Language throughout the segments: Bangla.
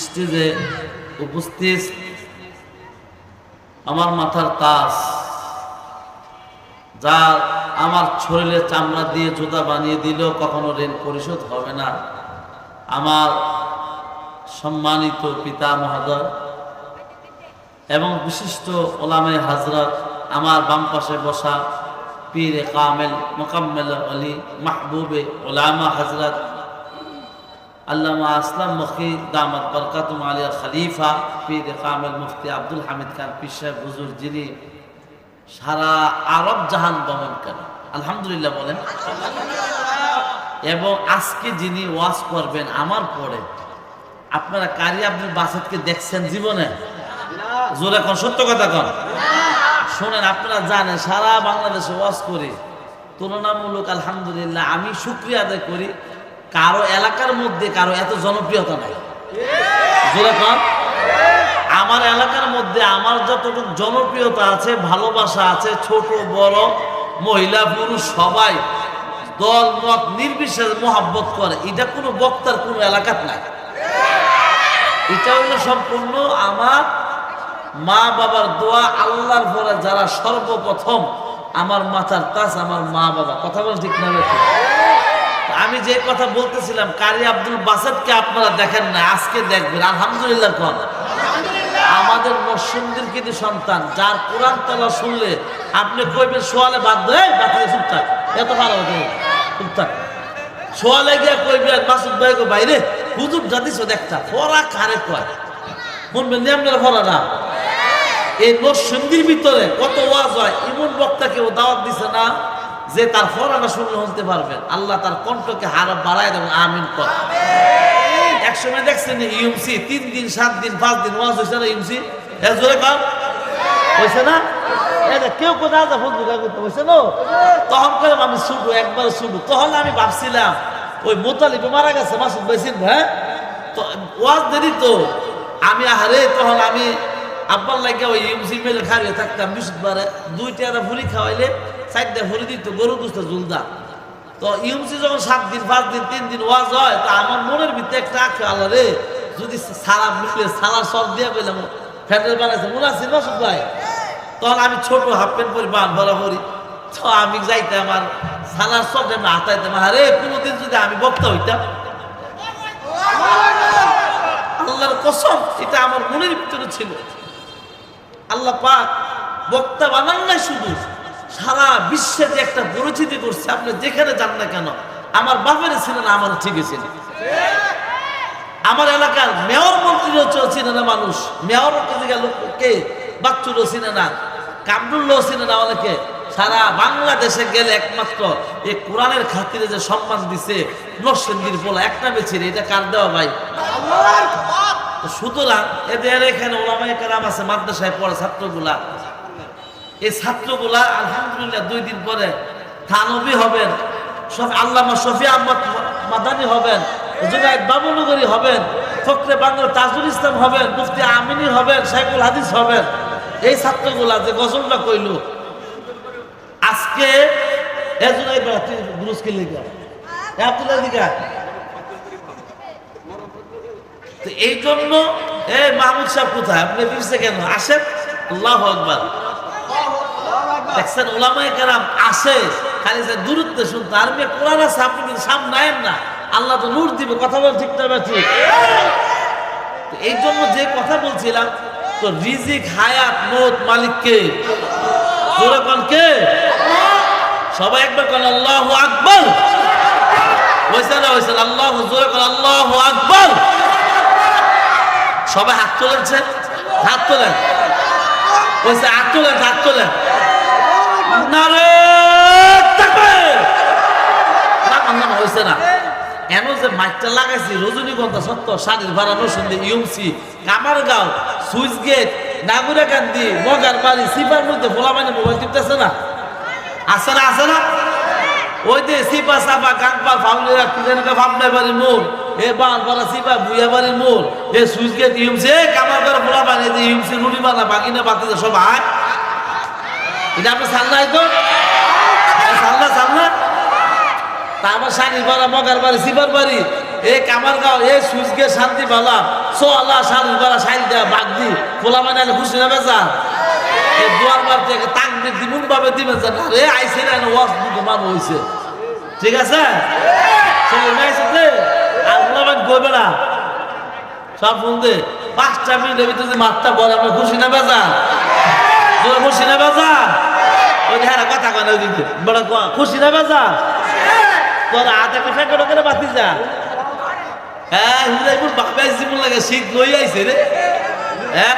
স্টেজে উপস্থিত আমার মাথার তাজ, যা আমার শরীরে চামড়া দিয়ে জুতা বানিয়ে দিলেও কখনো ঋণ পরিশোধ হবে না, আমার সম্মানিত পিতা মহোদয় এবং বিশিষ্ট ওলামে হযরত, আমার বাম পাশে বসা পীর কামেল মোকাম্মেল আলী মাহবুবে ওলামা হযরত আল্লামা আসলাম মুখী দামাত বরকাতুম আলিয়া খলিফা পীর কামেল মুফতি আব্দুল হামিদ খান পীর সাহেব হুজুর, যিনি সারা আরব জাহান ভ্রমণ করেন, আলহামদুলিল্লাহ বলেন। এবং আজকে যিনি ওয়াজ করবেন আমার পরে, আপনারা কারি আব্দুল বাসেতকে দেখছেন জীবনে? জোরে কোন, সত্য কথা কোন। শোনেন, আপনারা জানেন সারা বাংলাদেশে ওয়াজ করি, তুলনামূলক আলহামদুলিল্লাহ আমি শুকরিয়া আদায় করি, কারো এলাকার মধ্যে কারো এত জনপ্রিয়তা নাই। জোরে কোন। আমার এলাকার মধ্যে আমার যতটুকু জনপ্রিয়তা আছে, ভালোবাসা আছে, ছোট বড় মহিলা পুরুষ সবাই দল মত নির্বিশেষে মোহাব্বত করে, এটা কোনো বক্তার কোনো এলাকাত নাই। এটা হলো সম্পূর্ণ আমার মা বাবার দোয়া, আল্লাহর পরে যারা সর্বপ্রথম আমার মাথার তাজ আমার মা বাবা। কথা বলেন ঠিক না? আমি যে কথা বলতেছিলাম, কারি আব্দুল বাসেতকে আপনারা দেখেন না, আজকে দেখবেন, আলহামদুলিল্লাহ কোন। আমাদের নরসিংদীর কিন্তু সন্তান, যার কোরআন তেলাওয়াত শুনলে আপনি কইবেন সোয়ালে বাধ্য হয়ে বাতিলে চুপ থাক, এত ভালো হতো চুপ থাক। সোয়ালে গিয়া কইবেন মাসুদ ভাই গো বাইরে হুজুর জাতিস একটা ফরা কারে কয়, শুনবেন আপনারা ফরা না। এই নরসিংদীর ভিতরে কত ওয়াজ হয়, ইমন বক্তাকে ও দাওয়াত দিছে না যে তার ফরাটা শুনলে শুনতে পারবেন। আল্লাহ তার কণ্ঠকে হার বাড়ায় দেবেন, আমিন কর। একসময় দেখছেন ইউমসি 3 দিন 7 দিন 5 দিন ওয়াজ হয়েছে না? ইউমসি জোরে কর হয়েছে না? এটা কেউ কোথাও ফজলুকা করতে হয়েছে না? তখন করে আমি শুধু একবার শুধু, তখন আমি ভাবছিলাম ওই মোতালিবে মারা গেছে মাসুদ ভাই চিনব, হ্যাঁ তো ওয়াজ দেরি তো আমি আহারে, তখন আমি আব্বার লাগে ওই ইউমসি মেলে খাইয়ে থাকতাম, বৃহস্পতিবারে 2টা ফুরি খাওয়াইলে 4টা ফুরি দিত গরু দুস্ত জুলদা। তো ইউমসি যখন 7 দিন 5 দিন 3 দিন ওয়াজ হয়, তা আমার মনের ভিতরে একটা আঁকে, আল্লাহ রে যদি সারা মিলে সালার সব দিয়ে পেলাম ফ্যান্ডেল বানাইছে মনে আছে না সব ভাই। তখন আমি ছোট হাফ প্যান্ট পরি বান ভরা পরি, তো আমি যাইতাম আর সালার সব আমি হাতাইতাম, আরে কোনোদিন যদি আমি বক্তা হইতাম, আল্লাহর কসম এটা আমার মনের ভিতরে ছিল। আল্লাহ পাক বক্তা বানান নাই, শুধু সারা বিশ্বে যে একটা পরিচিতি করছে, আপনি যেখানে যান না কেন, আমার বাপের ছিলেন, আমার ঠিকই ছিল। আমার এলাকার মেয়র মন্ত্রীও চিনে না মানুষ, মেয়র লোককে বাচ্চুরও চিনে না, কামরুল্লাহ চিনে না অনেকে। সারা বাংলাদেশে গেলে একমাত্র এই কোরআনের খাতিরে যে সম্মান দিছে নরসিংদীর বলা একটা বেছে, এটা কার দেওয়া ভাই? সুতরাং এদের এখানে ওলামায়ে কেরাম আছে, মাদ্রাসায় পড়ে ছাত্রগুলা, এই ছাত্রগুলা আলহামদুলিল্লাহ 2 দিন পরে থানবী হবেন, আল্লামা শফি আহমদ মাদানী হবেন, জুনায়েদ বাবুনগরী হবেন, ফখরে বাংলা তাজুল ইসলাম হবেন, মুফতি আমিনী হবেন, শাইখুল হাদিস হবেন। এই ছাত্রগুলা যে গজলটা কইল আজকে এই জন্য মাহমুদ সাহেব কোথায়, আপনি ফিরছে কেন? আসেন, আল্লাহু আকবার। দেখছেন ওলামায়ে কেরাম আসে খালি যে দূরত্ব শুনতে, আর কোরআন আছে আপনি কিন্তু সামনে আয়েন না, আল্লাহ তো নূর দিবে। কথা বল ঠিক না ঠিক? এই জন্য যে কথা বলছিলাম, তো রিজিক হায়াত মৌত মালিক কে? জোরে কোন কে? সবাই একবার কোন আল্লাহু আকবার। হইছে না হইছে? আল্লাহু জোরে কোন আল্লাহু আকবার। সবাই হাত তুলেছে, হাত তোলেন, হইছে হাত তোলেন, হাত তোলেন। নারে তাকবীর। না হইছে না, এমন যে মাইকটা লাগাইছি রজনীগন্ধা সত্য শাড়ির ভাড়া নরসিংদী ইউমসি কামারগাঁও সুইচ গেট নাগুরাকান্দি মগার বাড়ি সিপার মধ্যে ভোলা মানে মোবাইল টিপতেছে না, আছে না? আছে না? ওই যে সিপা সাপা কাঙ্কপাল ফাউলিয়া কিজেনকা ফামনাই বাড়ির মোড়, এ বাঁশবাড়া সিপা বুইয়া বাড়ির মোড়, এ সুইচ গেট ইউমসি কামারগাঁও ভোলা মানে যে ইউমসি রুটি বানা বাকিনা বাতিতে সব আয়। এটা আপনার সামনে তো সামনা সামনা, তারপর শাড়ির ভাড়া মগার বাড়ি সিপার বাড়ি এই কামারগাঁও এই সুইচকে শান্তি বালা সোয়ালা শান্তি বালা সাইল দেয়া বাগ দি খোলা মানে খুশি হবে যা এই দুয়ার বার থেকে তাকবির দিমুন ভাবে দিবেন যা রে আইছে না ওয়াজ দিতে মান হইছে ঠিক আছে ছেলে নাইছে রে আল্লাহ মান কইবে না সব বলতে 5টা মিনিটের ভিতরে যে মাত্রা বলে আমরা খুশি না বেজা তোরা খুশি না বেজা ওই হ্যাঁ কথা কয় না ওইদিকে বড় খুশি না বেজা তোর হাতে একটা ফেঁকে করে বাতি যা হ্যাঁ হুদাইপুর বাপে জীবন লাগে শীত লই আইছে রে হ্যাঁ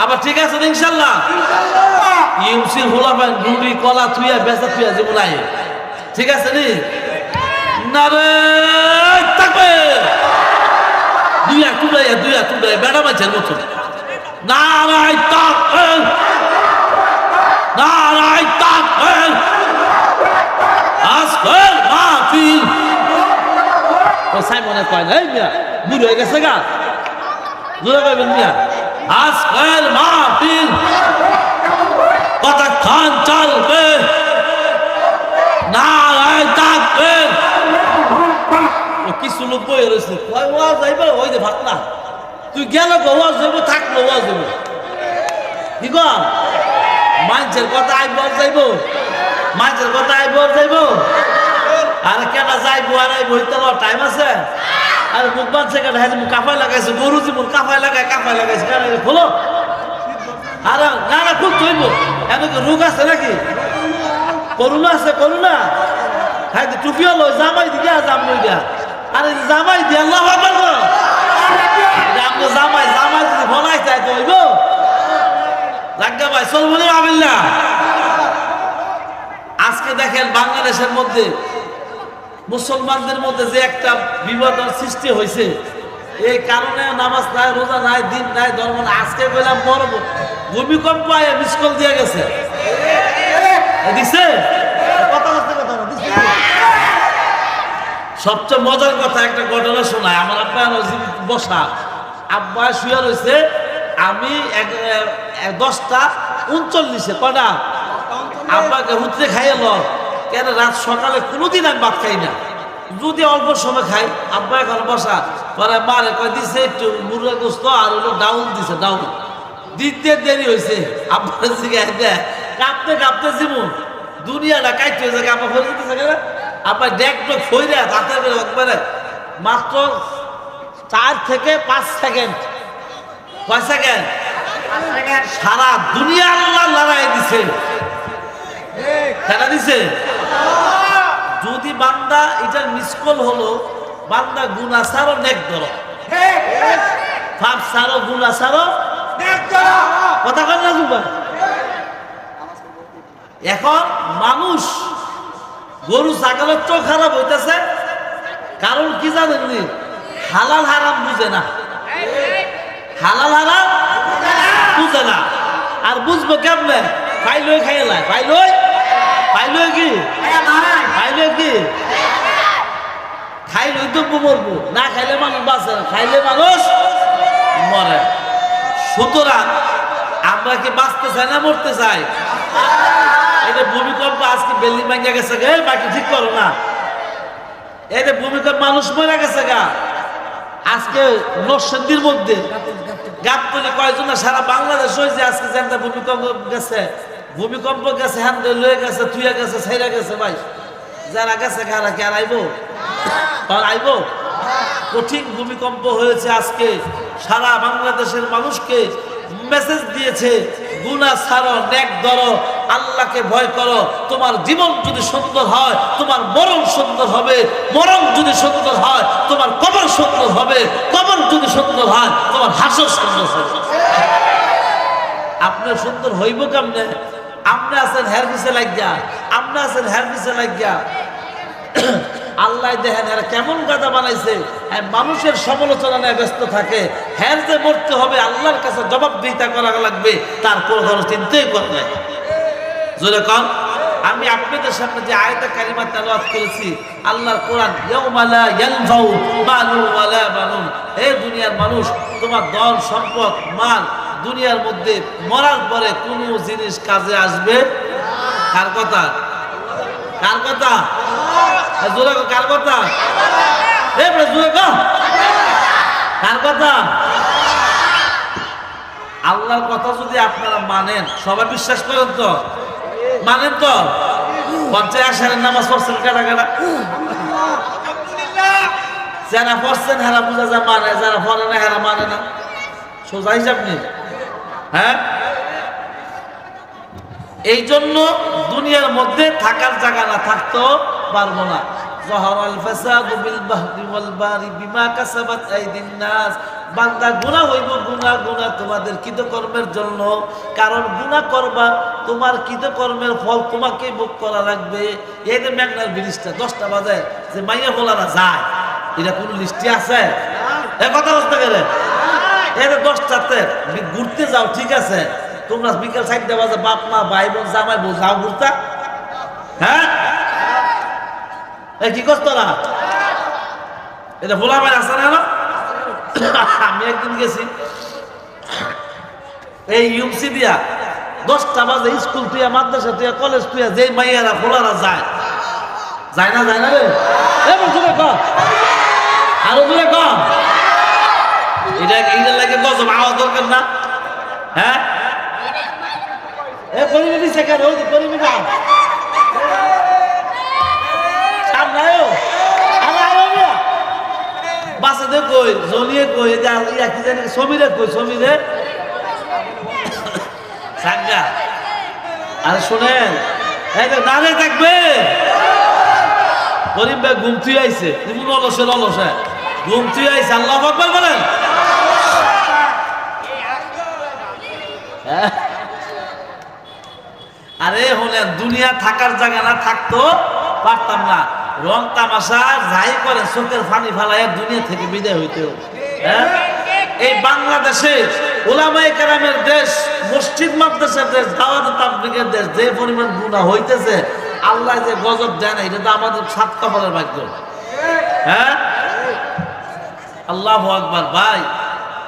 আবার ঠিক আছে ইনশাআল্লাহ ইউসির হোলাফান রুটি কলা থুইয়া বেচা থুইয়া জীবন আয় ঠিক আছে নি না রে তাকবীর দুইয়া টুডাইয়া বেড়া বাচ্চার মতো নারাই তাকবীর নারাই তাকবীর আসফাল মাহফিল ও সাইমনে কয় না এই মিয়া বুড়ো হয়ে গেছে গা জোরে কইবেন মিয়া আসফাল মাহফিল কতক্ষণ চলবে নারাই তাকবীর ও কিছু লোক বই রয়েছে কয় ওয়াজ যাইবে ওই যে ভাত না তুই গেল গো ওয়াজ যাইব থাকলো ওয়াজ যাইব কি গো মানুষের কথা আইব যাইব মানুষের কথা আইব যাইব আর কেন যাইব আর আইব হইতে টাইম আছে আর মুখ বাঁধছে কেন হ্যাঁ মুখ কাফায় লাগাইছে গরু জীবন কাফায় লাগাইছে কেন খোলো আর না না খুব চইব এমনকি রোগ আছে নাকি করুণা আছে করুণা হ্যাঁ টুপিও লো জামাই দিকে জাম লই দিয়া আরে জামাই দিয়ে আল্লাহ আকবার জামাই যদি বলাই চাই তো হইব জাগা ভাই চল বলে আবিল্লা আজকে দেখেন বাংলাদেশের মধ্যে মুসলমানদের মধ্যে যে একটা বিবাদের সৃষ্টি হয়েছে এই কারণে নামাজ নাই রোজা নাই দিন নাই ধর্ম নাই আজকে বললাম মরব ভূমিকম্প আয় মিসকল দিয়ে গেছে দিছে কথা সবচেয়ে মজার কথা একটা ঘটনা শোনায় আমার আব্বা বসা আব্বা শুয়ে রয়েছে আমি 10:39 কটা আব্বাকে হুতরে খাইয়ে ল কেন রাত সকালে কোনোদিন আমি ভাত খাই না যদি অল্প সময় খাই আব্বা এখন বসা পরে মারে কয় দিছে একটু মুরগা গোস্ত আর হলো ডাউন দিছে ডাউন দিতে দেরি হয়েছে আব্বার জিগাই দেয় কাঁপতে কাঁপতে জীবন দুনিয়াটা কাইতে হয়েছে আব্বা ফেলে দিতেছে কেন আব্বা ডেক ডক ফইরে হাতের বেলা একবারে মাত্র 4 থেকে 5 সেকেন্ড কয় সেকেন্ড সারা দুনিয়া আল্লাহ লড়াই দিছে খেলা দিছে যদি বান্দা এটা মিসকল হলো বান্দা গুনাহ ছাড়ো নেক ধরো পাপ ছাড়ো গুনাহ ছাড়ো নেক ধরো কথা কন না জুবা এখন মানুষ গরু ছাগলের চোখ খারাপ হইতেছে কারণ কি জানেন নি হালাল হারাম বুঝে না হালাল হারাম বুঝে না আর বুঝবো কেমনে পাইলই খাইলা পাইলই কি খাইলই তো মরবো না খাইলে মানুষ বাঁচে না খাইলে মানুষ মরে সুতরাং আমরা কি বাঁচতে চাই না মরতে চাই এটা ভূমিকম্প আজকে বিল্ডিং ভেঙে গেছে গে বাকি ঠিক করো না এটা ভূমিকম্প মানুষ মরে গেছে গা আজকে নরসিংদীর মধ্যে গাবতলী কয়জন সারা বাংলাদেশ হয়েছে আজকে যেটা ভূমিকম্প গেছে হ্যান্ড লয়ে গেছে থুইয়া গেছে ছাইরা গেছে ভাই যারা গেছে কারা কে আর আইবো আইবো কঠিন ভূমিকম্প হয়েছে আজকে সারা বাংলাদেশের মানুষকে মেসেজ দিয়েছে গুনাহ ছাড়ো নেক ধরো আল্লাহকে ভয় করো তোমার জীবন যদি সুন্দর হয় তোমার মরণ সুন্দর হবে মরণ যদি সুন্দর হয় তোমার কবর সুন্দর হবে কবর যদি সুন্দর হয় তোমার হাসর সুন্দর হবে আপনি সুন্দর হইব কেমনে আপনি আছেন হেরবিসে লাগিয়া আপনি আছেন হেরবিসে লাগিয়া আল্লাহ দেখেন এরা কেমন গাদা বানাইছে মানুষের সমালোচনা নিয়ে ব্যস্ত থাকে হ্যাঁ যে মরতে হবে আল্লাহর কাছে জবাবদিহিতা করা লাগবে তার কোনো চিন্তাই করে নাই জোরে কম আমি আপনাদের সামনে যে আয়াতে কারিমা তেলাওয়াত করেছি আল্লাহর কোরআন ইয়াউমা লা ইয়ানফাউ মালু ওয়ালা বানুন হে দুনিয়ার মানুষ তোমার ধন সম্পদ মাল দুনিয়ার মধ্যে মরার পরে কোনো জিনিস কাজে আসবে কার কথা কার কথা? জোরে কার কথা? জোরে কার কথা? আল্লাহর কথা যদি আপনারা মানেন, সবাই বিশ্বাস করেন তো? মানেন তো? পঞ্চায়েত আসারের নামাজ পড়ছেন কারা কারা? যারা পড়ছেন হেরা বুঝা যা মানে, যারা পড়ে না হেরা মানে না। সোজা হিসাব নেই। হ্যাঁ, এই জন্য দুনিয়ার মধ্যে থাকার জায়গা না থাকতেও পারবো না। যাহারাল ফাসাদু বিল বাহরি ওয়াল বারি বিমা কাসাবাত আইদিন নাস। বান্দা গুনাহ হইব, গুনাহ তোমাদের কৃতকর্মের জন্য। কারণ গুনাহ করবা, তোমার কৃতকর্মের ফল তোমাকেই ভোগ করা লাগবে। এই যে মেঘনার ব্রিজটা 10টা বাজে যে মাইয়া বলারা যায়, এটা কোন লিস্টে আছে? এ কথা বলতে গেলে এই যে 10টাতে ঘুরতে যাও, ঠিক আছে, তোমরা বিকেল 4টা বাজে বাপ মা ভাই বোন জামাই বউ যাও ঘুরতা? হ্যাঁ, কি করতো না? এটা ভোলা ভাই আসে না? আমি একদিন গেছি এই ইউমসি দিয়া 10টা বাজে স্কুল তুইয়া মাদ্রাসা তুইয়া কলেজ তুইয়া যে মাইয়ারা ভোলারা যায় না রে? জোরে ক, আরো জোরে ক। এটা লাগে গজব আওয়াজ দরকার না? হ্যাঁ, পরিবেশ সেখানে ওই পরিবেশ বাসাতে কই, জলিয়ে কই, কি জানি সমীরে কই, সমীরে সাঙ্গা। আর শোনেন, দাঁড়িয়ে থাকবে গরিব ভাই ঘুম তুই আইছে, অলসে ঘুম তুই আইছে। আল্লাহু আকবার বলেন। আরে হলেন দুনিয়া থাকার জায়গা না থাকতো পারতাম না। রং তামাশা যাই করে চোখের পানি ফালাইয়া দুনিয়া থেকে বিদায় হইতে। হ্যাঁ, এই বাংলাদেশে উলামায়ে কেরামের দেশ, মসজিদ মাদ্রাসার দেশ, দাওয়াত তাবলীগের দেশ, যে পরিমাণ গুনাহ হইতেছে, আল্লাহ যে গজব দেয় না, এটা তো আমাদের সাত কপালের ভাগ্য। হ্যাঁ, আল্লাহু আকবার। ভাই,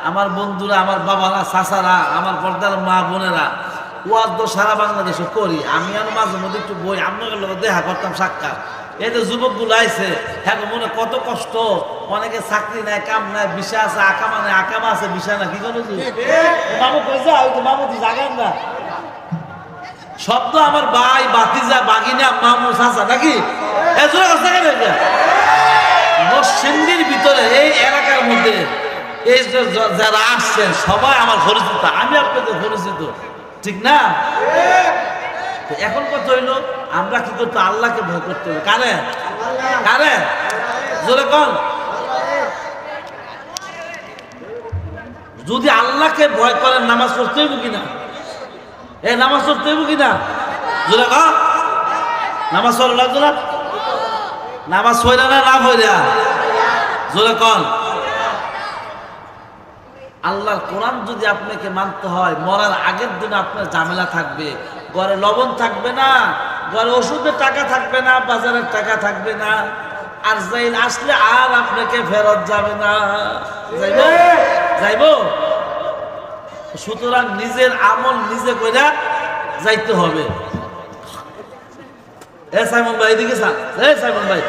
আমার বন্ধুরা, আমার বাবারা, চাচারা, আমার পর্দার মা বোনেরা, ওয়াজ তো সারা বাংলাদেশে করি। আমি আর মাঝে মধ্যে একটু বই আপনাদের লোক দেখা করতাম সাক্ষাৎ। এই যে যুবকগুলো আইছে, হ্যাঁ মনে কত কষ্ট, অনেকে চাকরি নাই, কাম নাই, বিষা আছে, আকামা নাই, আকামা আছে, বিষা না, কি জানো মামু কইসা ওই তো মামু জাগান না শব্দ। আমার ভাই, বাতিজা, বাগিনা, মামু, চাচা নাকি নরসিংদীর ভিতরে এই এলাকার মধ্যে এই যারা আসছেন সবাই আমার পরিচিত, আমি আপনাদের পরিচিত, ঠিক না? এখন কথা হইল, আমরা কি করতে? আল্লাহকে ভয় করতে হবে। কারে জোরে কন। যদি আল্লাহকে ভয় করেন, নামাজ পড়তে হইব কিনা? নামাজ পড়তে হইব কিনা? জোরে কন। নামাজ পড়া লাগতো না? নামাজ পড়া না পড়া? জোরে কন। আল্লাহর কোরআন যদি আপনাকে মানতে হয়, মরার আগের দিন আপনার ঝামেলা থাকবে, ঘরে লবণ থাকবে না, ঘরে ওষুধের টাকা থাকবে না, বাজারের টাকা থাকবে না, আর যাইল আসলে আর আপনাকে ফেরত যাবে না। যাইব। সুতরাং নিজের আমল নিজে কইরা যাইতে হবে। সাইমন ভাই এদিকে সাইমন ভাই,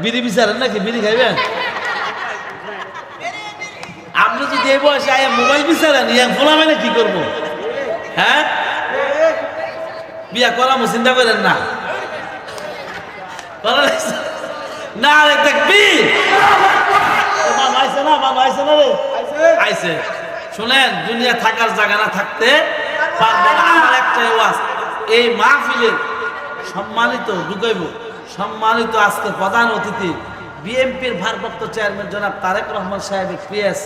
বিড়ি বিচারেন নাকি? বিড়ি খাইবেন? আপনি যদি এই বয়সে আয়া মোবাইল বিচারেন, ফোলা মানে কি করবো? হ্যাঁ, বিয়া করামো চিন্তা করেন না। না রে দেখবি আইছে। শুনেন, দুনিয়া থাকার জায়গা না থাকতে পারবো না। আমার একটা ওয়াজ, এই মাহফিলের সম্মানিত ঢুকাইব, সম্মানিত আজকে প্রধান অতিথি বিএনপির ভারপ্রাপ্ত চেয়ারম্যান জনাব তারেক রহমান সাহেব, পিএস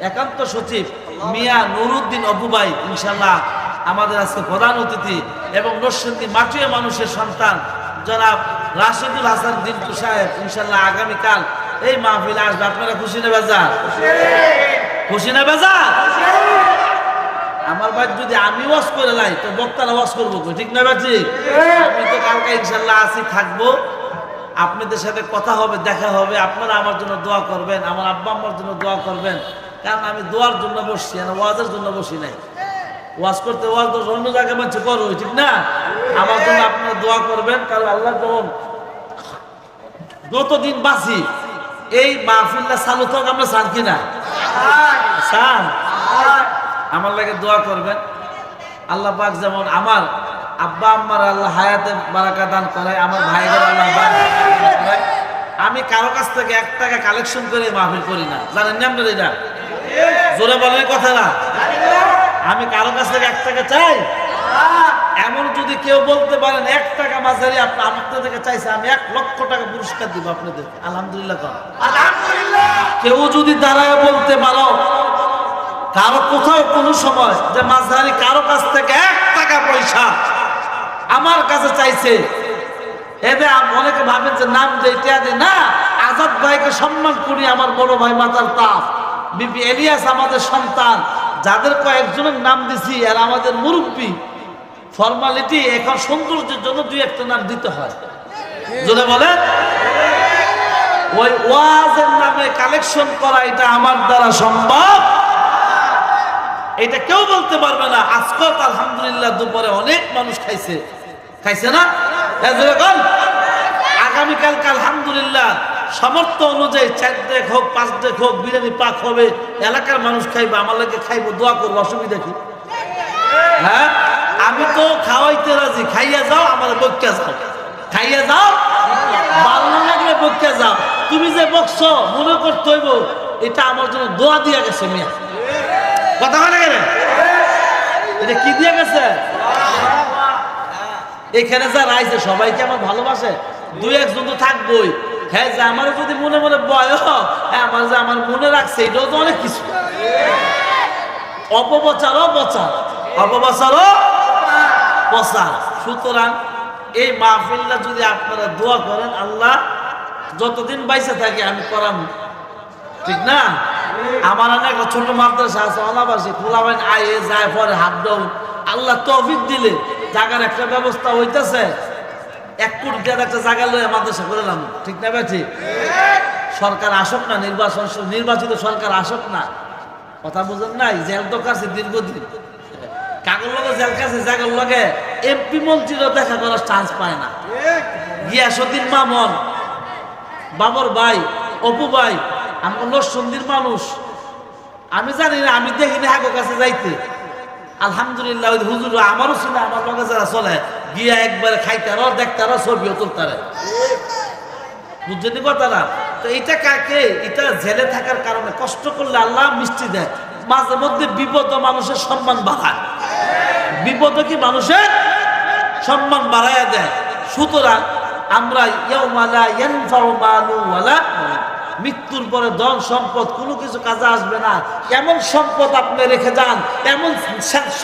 একান্ত সচিব মিয়া নুরুদ্দিন অপু ভাই, ইনশাল্লাহ আমাদের আজকে প্রধান অতিথি, এবং নরসিংদী মাটিয়া মানুষের সন্তান জনাব রাশেদুল হাসান দিনটু সাহেব, ইনশাল্লাহ আগামীকাল এই মাহফিলে আসবে। আপনারা খুশি না বেজার? খুশি না বেজার? আমার ভাই যদি আমি ওয়াজ করে লাই, তো বক্তারা ওয়াজ করবো, ঠিক না ভাই? আমি তো কালকে ইনশাল্লাহ আসি, থাকবো, আপনাদের সাথে কথা হবে, দেখা হবে। আপনারা আমার জন্য দোয়া করবেন, আমার আব্বা আম্মার জন্য দোয়া করবেন, কারণ আমি দোয়ার জন্য বসছি, ওয়াজের জন্য বসি নাই। ওয়াজ করতে ওয়াজ তো অন্য জায়গায় মানুষ করো, ঠিক না? আমার জন্য আপনারা দোয়া করবেন, কারণ আল্লাহ যেমন যতদিন বাঁচি এই মাহফিলটা চালু থাক, আমরা চান কিনা? চান। আমার লাগে দোয়া করবেন। আল্লাহ পাক যেমন আমার আব্বা আম্মার আল্লাহ হায়াতে বারাকা দান করে, আমার ভাইদের আল্লাহ করে। আমি কারো কাছ থেকে 1 টাকা কালেকশন করে মাহফিল করি না, জানেন না আপনারা? এটা জোরে বলেন কথা না। আমি কারো কাছ থেকে 1 টাকা চাই? এমন যদি কেউ বলতে পারেন 1 টাকা মাঝারি আপনার থেকে চাইছে, আমি 1 লক্ষ টাকা পুরস্কার দিব আপনাদের। আলহামদুলিল্লাহ। কেউ যদি দাঁড়ায় বলতে পারো কারো কোথাও কোনো সময় যে মাঝারি কারো কাছ থেকে 1 টাকা পয়সা আমার কাছে চাইছে, এতে অনেকে ভাবেন যে নাম দেয় ইত্যাদি না। আজাদ ভাইকে সম্মান করি, আমার বড় ভাই মাতার তাপ বিপি এলিয়াস আমাদের সন্তান, যাদের কয়েকজনের নাম দিছি আর আমাদের মুরব্বী। ফর্মালিটি এখন সৌন্দর্যের জন্য 2-1টা নাম দিতে হয়, যদি বলেন ওই ওয়াজের নামে কালেকশন করা এটা আমার দ্বারা সম্ভব, এটা কেউ বলতে পারবে না। আজকে আলহামদুলিল্লাহ দুপুরে অনেক মানুষ খাইছে, খাইছে না? আগামীকালকে আলহামদুলিল্লাহ সামর্থ্য অনুযায়ী 4 ডেক হোক 5 ডেক হোক বিরিয়ানি পাক হবে, এলাকার মানুষ খাইবে, আমার লাগে খাইবো, দোয়া করবো, অসুবিধা কি? হ্যাঁ, আমি তো খাওয়াইতে রাজি, খাইয়া যাও, আমার বক্কা যাও, খাইয়া যাও, ভালো লাগলে বক্কা যাও। তুমি যে বকছো মনে করতে হইব এটা আমার জন্য দোয়া দিয়া গেছে। মিয়া কথা হয় না কেন? এটা কি দিয়া গেছে? এখানে যারা আইছে সবাইকে আমার ভালোবাসে, 2-1 জন তো থাকবোই। হ্যাঁ, যে আমার যদি মনে মনে বয়, আমার যে আমার মনে রাখছে এটাও তো অনেক কিছু। অপপ্রচারও প্রচার, অপপ্রচারও প্রচার। সুতরাং এই মাহফিলটা যদি আপনারা দোয়া করেন, আল্লাহ যতদিন বাইসে থাকে আমি করাম, ঠিক না? আমার অনেক ছোট মাদ্রাসা আছে, অনাবাসী খোলা বাইন আয়ে যায় পরে হাত দাও, আল্লাহ তৌফিক দিলে জায়গার একটা ব্যবস্থা হইতেছে। 1 কোটি টাকার একটা জায়গা লয়ে মাদ্রাসা করলাম, ঠিক না ভাই? ঠিক। সরকার আসক না, নির্বাচিত সরকার আসক না, কথা বুঝেন নাই? জেল তো কাছে দীর্ঘদিন, কাগজ লগে জেল কাছে, জায়গার লগে এমপি মন্ত্রীরও দেখা করার চান্স পায় না। গিয়াসুদ্দিন মামুন বাবর ভাই, অপু ভাই, আমার নরসিংদীর মানুষ, আমি জানি না, আমি দেখিনি হাগো কাছে যাইতে। আলহামদুলিল্লাহ ওই হুজুর আমারও ছিল, আমার লগে যারা চলে গিয়া একবারে খাইতারও দেখতারও ছবিও তুলতারে, বুঝছেন কথা না? তো এটা কাকে? এটা জেলে থাকার কারণে কষ্ট করলে আল্লাহ মিষ্টি দেয়। মাঝে মধ্যে বিপদ মানুষের সম্মান বাড়ায়, বিপদ কি মানুষের সম্মান বাড়াইয়া দেয়। সুতরাং আমরা মৃত্যুর পরে ধন সম্পদ কোনো কিছু কাজে আসবে না। এমন সম্পদ আপনি রেখে যান, এমন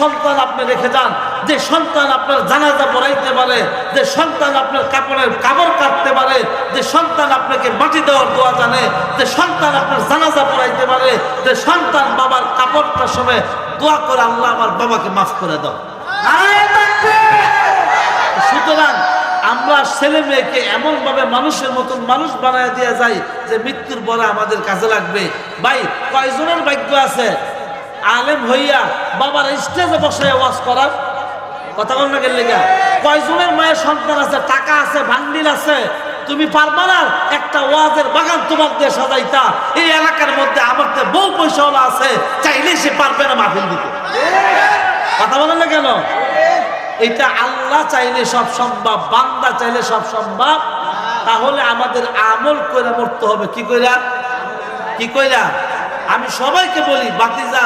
সন্তান আপনি রেখে যান যে সন্তান আপনার জানাজা পড়াইতে পারে, যে সন্তান আপনার কাপড়ের কাপড় কাটতে পারে, যে সন্তান আপনাকে মাটি দেওয়ার দোয়া জানে, যে সন্তান আপনার জানাজা পড়াইতে পারে, যে সন্তান বাবার কাপড়টার সময় দোয়া করে আল্লাহ আমার বাবাকে মাফ করে দাও। সুতরাং আমরা ছেলে মেয়েকে এমন ভাবে মানুষের মতন মানুষ বানায় দিয়ে যাই যে মৃত্যুর পরে আমাদের কাজে লাগবে। ভাই, কয়জনের ভাগ্য আছে আলেম হইয়া বাবার স্টেজে বসে ওয়াজ করার? কথা বল না গেলে, কয়জনের মায়ের সন্তান আছে, টাকা আছে, ভান্ডিল আছে, তুমি পারবা না একটা ওয়াজের বাগান তোমার দিয়ে সাজাইতা? এই এলাকার মধ্যে আমার তো বউ পয়সাওয়ালা আছে, চাইলে সে পারবে না মাহফিল দিতে। কথা বলেন না কেন? এটা আল্লাহ চাইলে সব সম্ভব, বান্দা চাইলে সব সম্ভব। তাহলে আমাদের আমল করে মরতে হবে। কি কইরা? কি কইরা? আমি সবাইকে বলি, বাতিজা